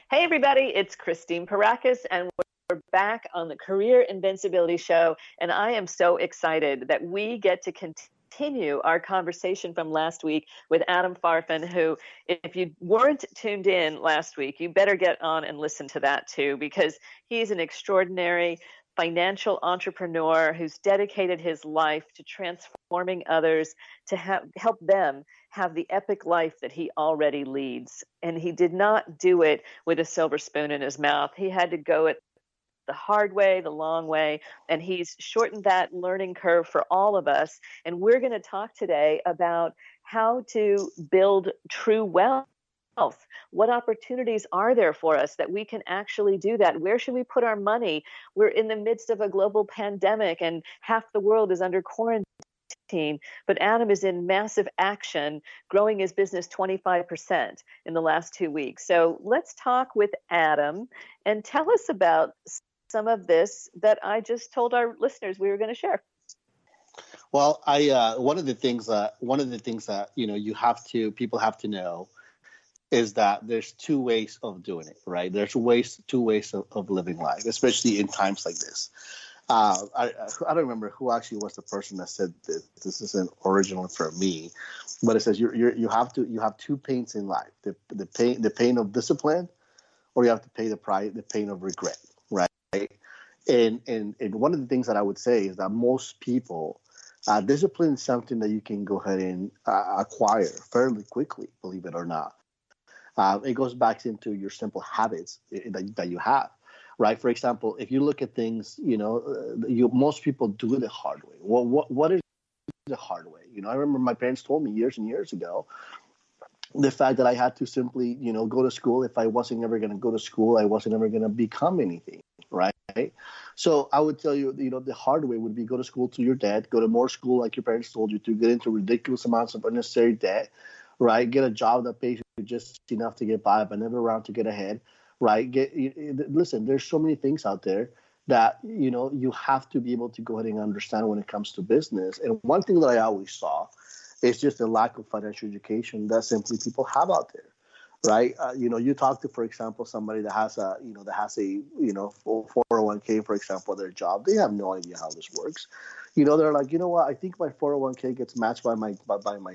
Hey, everybody, it's Christine Parakis, and we're back on the Career Invincibility Show. And I am so excited that we get to continue our conversation from last week with Adam Farfan, who, if you weren't tuned in last week, you better get on and listen to that too, because he's an extraordinary financial entrepreneur who's dedicated his life to transforming others to help them have the epic life that he already leads. And he did not do it with a silver spoon in his mouth. He had to go it the hard way, the long way, and he's shortened that learning curve for all of us. And we're going to talk today about how to build true wealth. What opportunities are there for us that we can actually do that? Where should we put our money? We're in the midst of a global pandemic and half the world is under quarantine. But Adam is in massive action, growing his business 25% in the last 2 weeks. So let's talk with Adam and tell us about some of this that I just told our listeners we were going to share. Well, one of the things that people have to know is that there's two ways of doing it, right? There's two ways of living life, especially in times like this. I don't remember who actually was the person that said this. This isn't original for me, but it says you have two pains in life: the pain of discipline, or you have to pay the pain of regret, right? And one of the things that I would say is that most people, discipline is something that you can go ahead and acquire fairly quickly, believe it or not. It goes back into your simple habits that you have. Right. For example, if you look at things, most people do it the hard way. What is the hard way? I remember my parents told me years and years ago the fact that I had to simply, go to school. If I wasn't ever going to go to school, I wasn't ever going to become anything. Right. So I would tell you, the hard way would be go to school to your debt, go to more school like your parents told you to, get into ridiculous amounts of unnecessary debt. Right. Get a job that pays you just enough to get by, but never around to get ahead. Right. Listen, there's so many things out there that, you have to be able to go ahead and understand when it comes to business. And one thing that I always saw is just the lack of financial education that simply people have out there. Right. You talk to, for example, somebody that has a 401k, for example, their job. They have no idea how this works. They're like, what? I think my 401k gets matched by my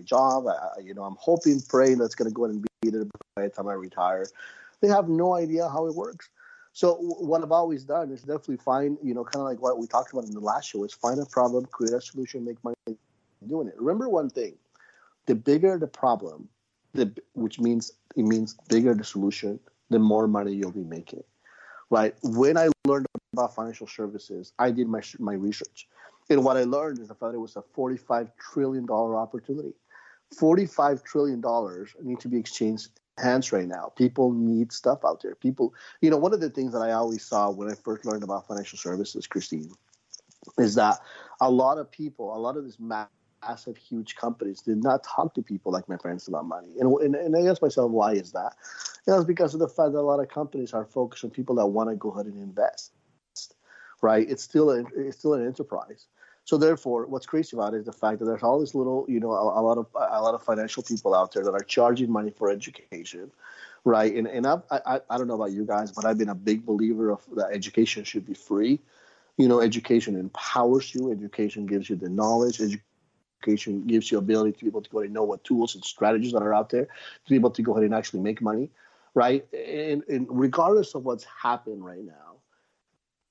job. I'm hoping, praying that's going to go ahead and be there by the time I retire. They have no idea how it works. So what I've always done is definitely find, kind of like what we talked about in the last show, is find a problem, create a solution, make money doing it. Remember one thing: the bigger the problem, which means bigger the solution, the more money you'll be making. Right? When I learned about financial services, I did my research. And what I learned is I thought it was a $45 trillion opportunity. $45 trillion need to be exchanged hands right now. People need stuff out there. People, one of the things that I always saw when I first learned about financial services, Christine, is that a lot of these massive, huge companies did not talk to people like my parents about money. And I asked myself, why is that? It's because of the fact that a lot of companies are focused on people that want to go ahead and invest. Right? It's still an enterprise. So therefore, what's crazy about it is the fact that there's all this little, a lot of financial people out there that are charging money for education, right? And I don't know about you guys, but I've been a big believer of that education should be free. Education empowers you. Education gives you the knowledge. Education gives you ability to be able to go ahead and know what tools and strategies that are out there to be able to go ahead and actually make money, right? And regardless of what's happened right now,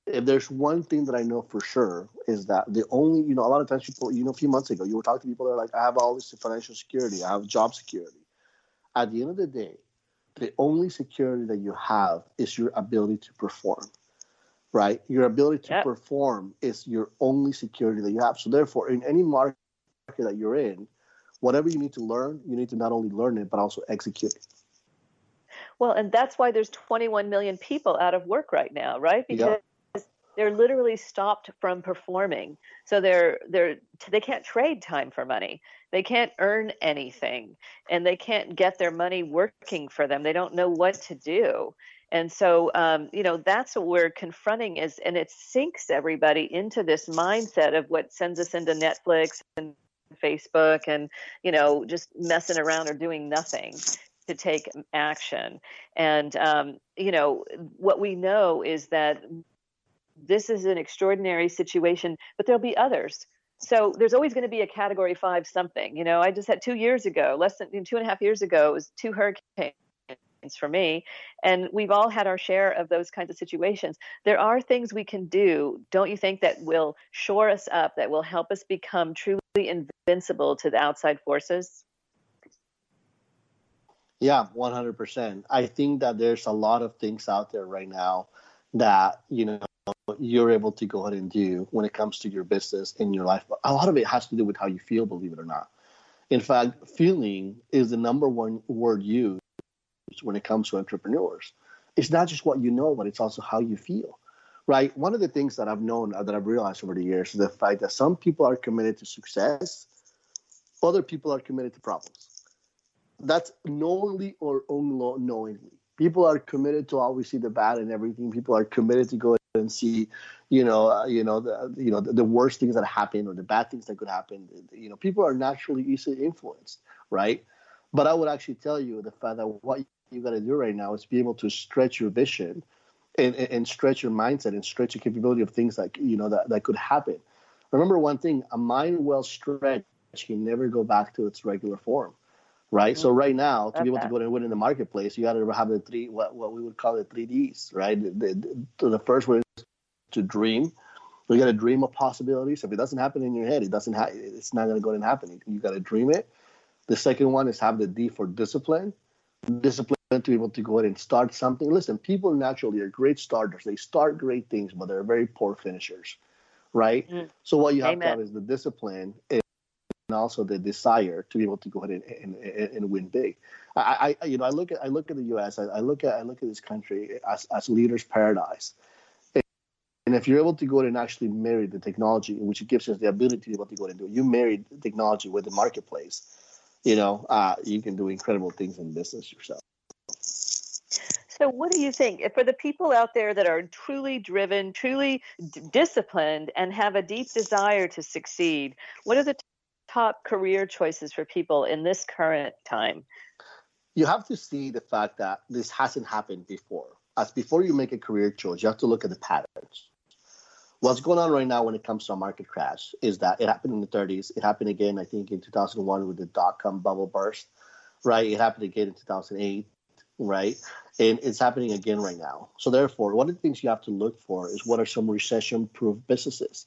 if there's one thing that I know for sure is that a lot of times people, a few months ago, you were talking to people that are like, I have all this financial security, I have job security. At the end of the day, the only security that you have is your ability to perform, right? Your ability to perform is your only security that you have. So therefore, in any market that you're in, whatever you need to learn, you need to not only learn it, but also execute it. Well, and that's why there's 21 million people out of work right now, right? Because they're literally stopped from performing. So they can't trade time for money. They can't earn anything, and they can't get their money working for them. They don't know what to do. And so, that's what we're confronting and it sinks everybody into this mindset of what sends us into Netflix and Facebook and, just messing around or doing nothing, to take action. And, what we know is that this is an extraordinary situation, but there'll be others. So there's always going to be a category 5 something. I just had 2 years ago, less than 2.5 years ago, it was 2 hurricanes for me. And we've all had our share of those kinds of situations. There are things we can do, don't you think, that will shore us up, that will help us become truly invincible to the outside forces? Yeah, 100%. I think that there's a lot of things out there right now that, you're able to go ahead and do when it comes to your business in your life. But a lot of it has to do with how you feel, believe it or not. In fact, feeling is the number one word used when it comes to entrepreneurs. It's not just what you know, but it's also how you feel, right? One of the things that I've known, that I've realized over the years, is the fact that some people are committed to success, other people are committed to problems. That's knowingly or unknowingly. People are committed to always see the bad in everything. People are committed to go and see, the worst things that happen or the bad things that could happen. People are naturally easily influenced, right? But I would actually tell you the fact that what you got to do right now is be able to stretch your vision and stretch your mindset and stretch your capability of things that could happen. Remember one thing: a mind well stretched can never go back to its regular form. Right. So right now, to be able to go and win in the marketplace, you got to have the three, what we would call the 3Ds, right? The first one is to dream. You got to dream of possibilities. If it doesn't happen in your head, it's not going to go and happen. You got to dream it. The second one is have the D for discipline. Discipline to be able to go ahead and start something. Listen, people naturally are great starters. They start great things, but they're very poor finishers, right? So what you have to have is the discipline and also the desire to be able to go ahead and win big. I look at the U.S. I look at this country as leaders' paradise. And if you're able to go ahead and actually marry the technology, which gives us the ability to be able to go ahead and do it, you marry the technology with the marketplace. You can do incredible things in business yourself. So what do you think for the people out there that are truly driven, truly disciplined, and have a deep desire to succeed? What are the top career choices for people in this current time? You have to see the fact that this hasn't happened before. As before you make a career choice, you have to look at the patterns. What's going on right now when it comes to a market crash is that it happened in the 30s. It happened again, I think, in 2001 with the dot-com bubble burst, right? It happened again in 2008, right? And it's happening again right now. So therefore, one of the things you have to look for is what are some recession-proof businesses?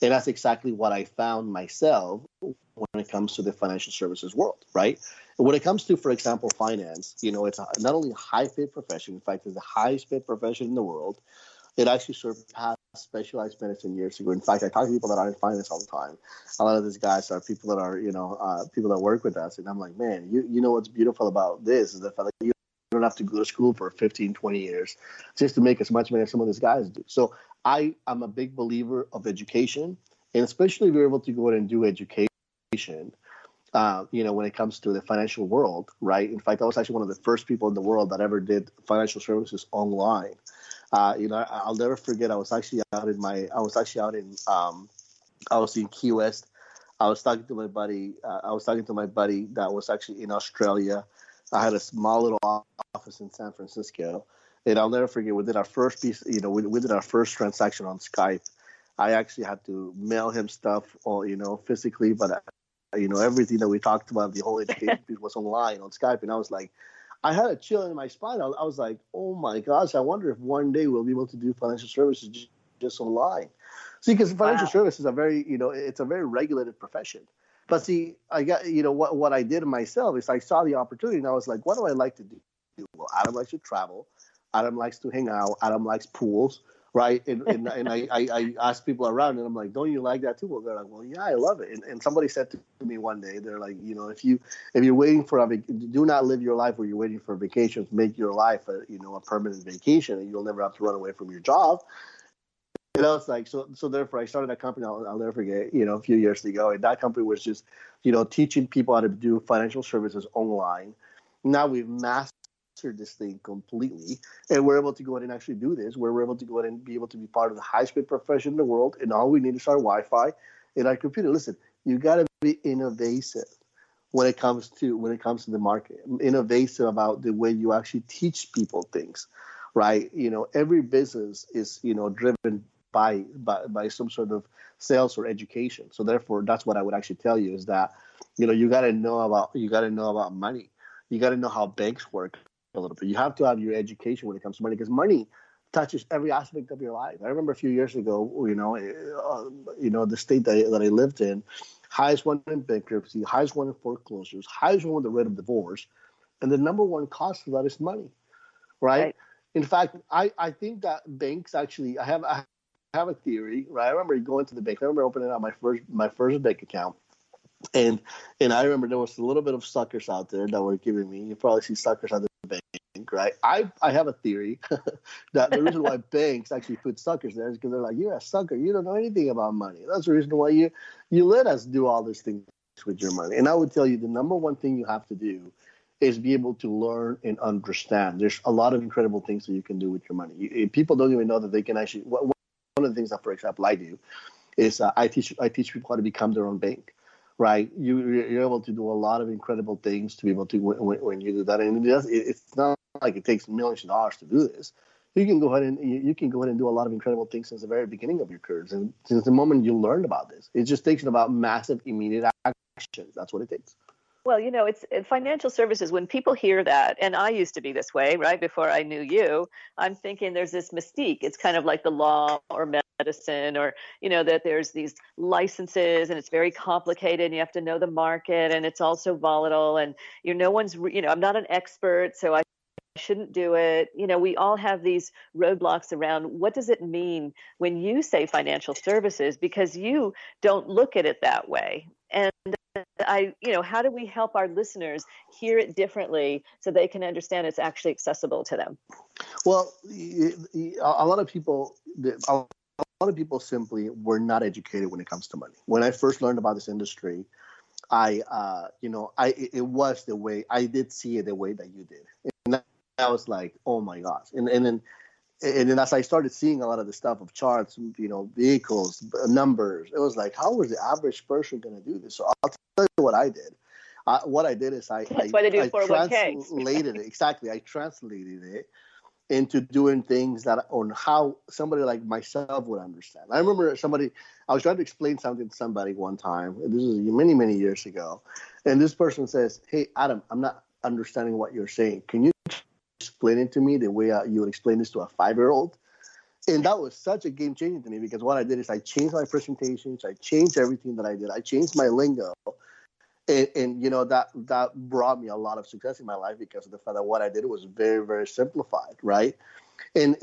And that's exactly what I found myself when it comes to the financial services world, right? And when it comes to, for example, finance, it's not only a high-paid profession. In fact, it's the highest-paid profession in the world. It actually surpassed specialized medicine years ago. In fact, I talk to people that are in finance all the time. A lot of these guys are people that are, people that work with us. And I'm like, man, you know what's beautiful about this is the fact that you don't have to go to school for 15, 20 years just to make as much money as some of these guys do. So I am a big believer of education, and especially if you're able to go in and do education, when it comes to the financial world, right? In fact, I was actually one of the first people in the world that ever did financial services online. I'll never forget. I was in Key West. I was talking to my buddy. That was actually in Australia. I had a small little office in San Francisco. And I'll never forget, we did our first piece, we did our first transaction on Skype. I actually had to mail him stuff, physically, but, everything that we talked about, the whole education piece was online on Skype. And I was like, I had a chill in my spine. I was like, oh my gosh, I wonder if one day we'll be able to do financial services just online. See, because financial services is it's a very regulated profession. But see, I got, what I did myself is I saw the opportunity and I was like, what do I like to do? Well, Adam likes to travel. Adam likes to hang out. Adam likes pools, right? And I asked people around, and I'm like, don't you like that too? Well, they're like, well, yeah, I love it. And somebody said to me one day, they're like, if you're waiting for do not live your life where you're waiting for a vacation. Make your life a permanent vacation, and you'll never have to run away from your job. And I was like, so therefore, I started a company. I'll never forget, a few years ago, and that company was just, teaching people how to do financial services online. Now we've mastered this thing completely, and we're able to go ahead and actually do this, where we're able to go ahead and be able to be part of the highest-paid profession in the world, and all we need is our Wi-Fi and our computer. Listen, you got to be innovative. when it comes to the market, innovative about the way you actually teach people things, right? Every business is driven by some sort of sales or education. So therefore, that's what I would actually tell you is that you got to know about money. You got to know how banks work a little bit. You have to have your education when it comes to money, because money touches every aspect of your life. I remember a few years ago, the state that I lived in, highest one in bankruptcy, highest one in foreclosures, highest one with the rate of divorce, and the number one cost of that is money, right? Right. In fact, I think that banks actually, I have a theory, right? I remember going to the bank. I remember opening up my first bank account, and I remember there was a little bit of suckers out there that were giving me. You probably see suckers at the bank, right? I have a theory that the reason why banks actually put suckers there is because they're like, you're a sucker. You don't know anything about money. That's the reason why you let us do all these things with your money. And I would tell you the number one thing you have to do is be able to learn and understand. There's a lot of incredible things that you can do with your money. People don't even know that they can actually. One of the things that, for example, I do is I teach people how to become their own bank. Right, you're able to do a lot of incredible things to be able to when you do that, and it's not like it takes millions of dollars to do this. You can go ahead and do a lot of incredible things since the very beginning of your careers, and since the moment you learned about this, it just takes about massive immediate actions. That's what it takes. Well, it's financial services. When people hear that, and I used to be this way, right, before I knew you, I'm thinking there's this mystique. It's kind of like the law or medicine, or, that there's these licenses and it's very complicated and you have to know the market and it's also volatile and, no one's, I'm not an expert, so I shouldn't do it. We all have these roadblocks around what does it mean when you say financial services, because you don't look at it that way. And how do we help our listeners hear it differently so they can understand it's actually accessible to them? Well, a lot of people, simply were not educated when it comes to money. When I first learned about this industry, it was the way I did see it the way that you did, and I was like, oh my gosh, and then as I started seeing a lot of the stuff of charts, vehicles, numbers, it was like, how is the average person going to do this? So I'll tell you what I did. What I did is That's why they do 401k. translated it. Exactly. I translated it into doing things that on how somebody like myself would understand. I remember I was trying to explain something to somebody one time. This was many, many years ago. And this person says, hey, Adam, I'm not understanding what you're saying. Can you explain it to me the way you would explain this to a 5-year-old? And that was such a game changer to me, because what I did is I changed my presentations. I changed everything that I did. I changed my lingo. And that brought me a lot of success in my life, because of the fact that what I did was very, very simplified, right? And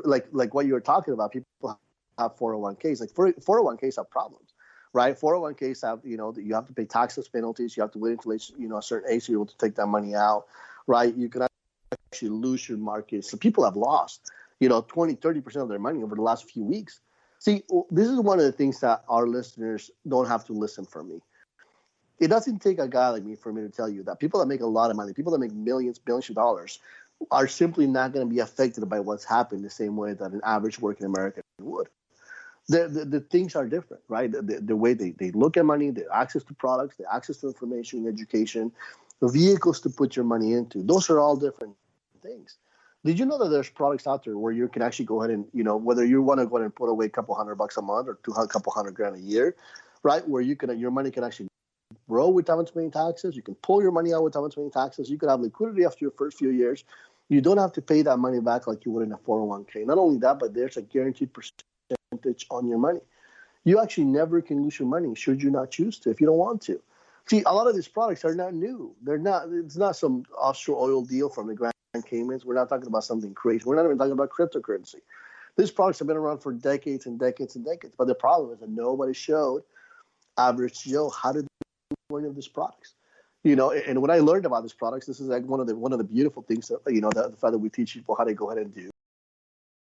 like what you were talking about, people have 401ks. Like 401ks have problems, right? 401ks have, you have to pay taxes, penalties. You have to wait until a certain age to be able to take that money out, right? You can actually lose your market. So people have lost, 20, 30% of their money over the last few weeks. See, this is one of the things that our listeners don't have to listen from me. It doesn't take a guy like me for me to tell you that people that make a lot of money, people that make millions, billions of dollars, are simply not going to be affected by what's happened the same way that an average working American would. The things are different, right? The way they look at money, the access to products, the access to information, education, the vehicles to put your money into, those are all different things. Did you know that there's products out there where you can actually go ahead and, whether you want to go ahead and put away a couple $100 a month or a couple $100,000 a year, right? Where your money can actually grow without paying taxes. You can pull your money out without paying taxes. You could have liquidity after your first few years. You don't have to pay that money back like you would in a 401k. Not only that, but there's a guaranteed percentage on your money. You actually never can lose your money should you not choose to, if you don't want to. See, a lot of these products are not new. It's not some offshore oil deal from the Grand Caymans. We're not talking about something crazy. We're not even talking about cryptocurrency. These products have been around for decades and decades and decades. But the problem is that nobody showed average Joe how to do one of these products. And when I learned about these products, this is like one of the beautiful things that, the fact that we teach people how to go ahead and do